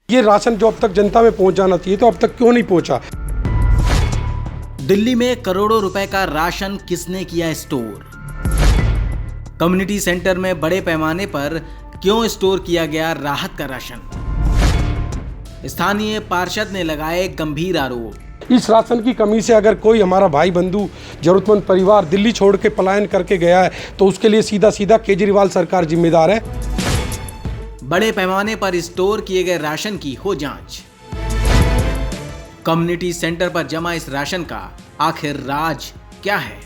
ये राशन जो अब तक जनता में पहुंच जाना चाहिए तो अब तक क्यों नहीं पहुंचा। दिल्ली में करोड़ों रुपए का राशन किसने किया स्टोर? कम्युनिटी सेंटर में बड़े पैमाने पर क्यों स्टोर किया गया राहत का राशन? स्थानीय पार्षद ने लगाए गंभीर आरोप। इस राशन की कमी से अगर कोई हमारा भाई बंधु जरूरतमंद परिवार दिल्ली छोड़ के पलायन करके गया है तो उसके लिए सीधा सीधा केजरीवाल सरकार जिम्मेदार है। बड़े पैमाने पर स्टोर किए गए राशन की हो जांच। कम्युनिटी सेंटर पर जमा इस राशन का आखिर राज क्या है?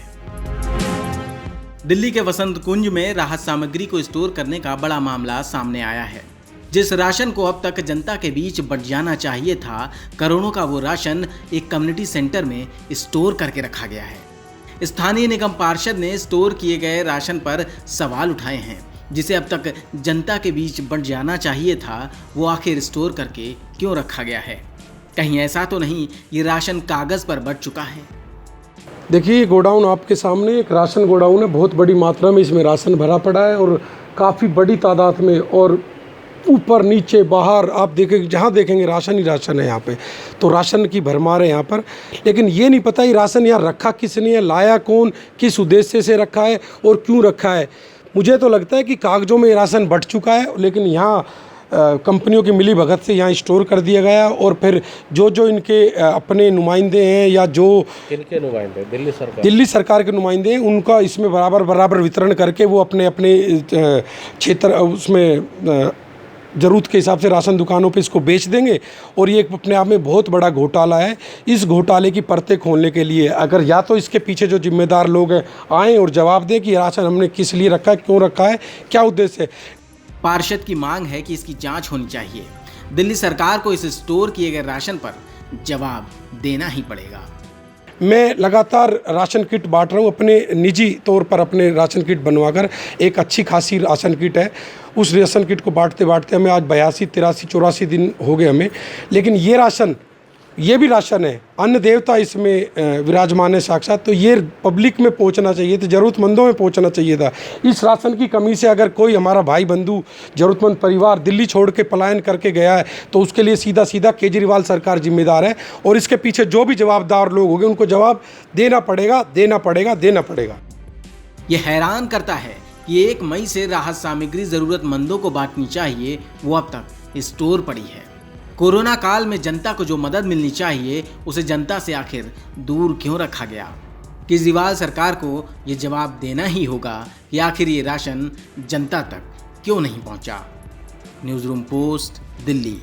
दिल्ली के वसंत कुंज में राहत सामग्री को स्टोर करने का बड़ा मामला सामने आया है। जिस राशन को अब तक जनता के बीच बंट जाना चाहिए था, करोड़ों का वो राशन एक कम्युनिटी सेंटर में स्टोर करके रखा गया है। स्थानीय निगम पार्षद ने स्टोर किए गए राशन पर सवाल उठाए हैं। जिसे अब तक जनता के बीच बंट जाना चाहिए था, वो आखिर स्टोर करके क्यों रखा गया है? कहीं ऐसा तो नहीं ये राशन कागज पर बंट चुका है? देखिए, ये गोडाउन आपके सामने एक राशन गोडाउन है। बहुत बड़ी मात्रा में इसमें राशन भरा पड़ा है और काफ़ी बड़ी तादाद में, और ऊपर नीचे बाहर आप देखेंगे, जहाँ देखेंगे राशन ही राशन है यहाँ पे। तो राशन की भरमार है यहाँ पर, लेकिन ये नहीं पता ये राशन यहाँ रखा किसने है, लाया कौन, किस उद्देश्य से रखा है और क्यों रखा है। मुझे तो लगता है कि कागजों में राशन बट चुका है, लेकिन यहाँ कंपनियों की मिली भगत से यहाँ स्टोर कर दिया गया और फिर जो इनके अपने नुमाइंदे हैं या जो किनके नुमाइंदे, दिल्ली सरकार के नुमाइंदे हैं, उनका इसमें बराबर वितरण करके वो अपने क्षेत्र उसमें ज़रूरत के हिसाब से राशन दुकानों पे इसको बेच देंगे। और ये अपने आप में बहुत बड़ा घोटाला है। इस घोटाले की परतें खोलने के लिए अगर या तो इसके पीछे जो जिम्मेदार लोग हैं आएँ और जवाब दें कि राशन हमने किस लिए रखा है, क्यों रखा है, क्या उद्देश्य है। पार्षद की मांग है कि इसकी जांच होनी चाहिए। दिल्ली सरकार को इस स्टोर किए गए राशन पर जवाब देना ही पड़ेगा। मैं लगातार राशन किट बांट रहा हूँ अपने निजी तौर पर, अपने राशन किट बनवाकर। एक अच्छी खासी राशन किट है। उस राशन किट को बांटते बांटते हमें आज 82, 83, 84 दिन हो गए हमें। लेकिन ये भी राशन है, अन्न देवता इसमें विराजमान है साक्षात। तो ये पब्लिक में पहुंचना चाहिए था, ज़रूरतमंदों में पहुंचना चाहिए था। इस राशन की कमी से अगर कोई हमारा भाई बंधु जरूरतमंद परिवार दिल्ली छोड़ के पलायन करके गया है तो उसके लिए सीधा सीधा केजरीवाल सरकार जिम्मेदार है। और इसके पीछे जो भी जवाबदार लोग होंगे उनको जवाब देना पड़ेगा। ये हैरान करता है कि 1 मई से राहत सामग्री ज़रूरतमंदों को बांटनी चाहिए, वो अब तक स्टोर पड़ी है। कोरोना काल में जनता को जो मदद मिलनी चाहिए उसे जनता से आखिर दूर क्यों रखा गया? केजरीवाल सरकार को ये जवाब देना ही होगा कि आखिर ये राशन जनता तक क्यों नहीं पहुंचा। News room post, Delhi.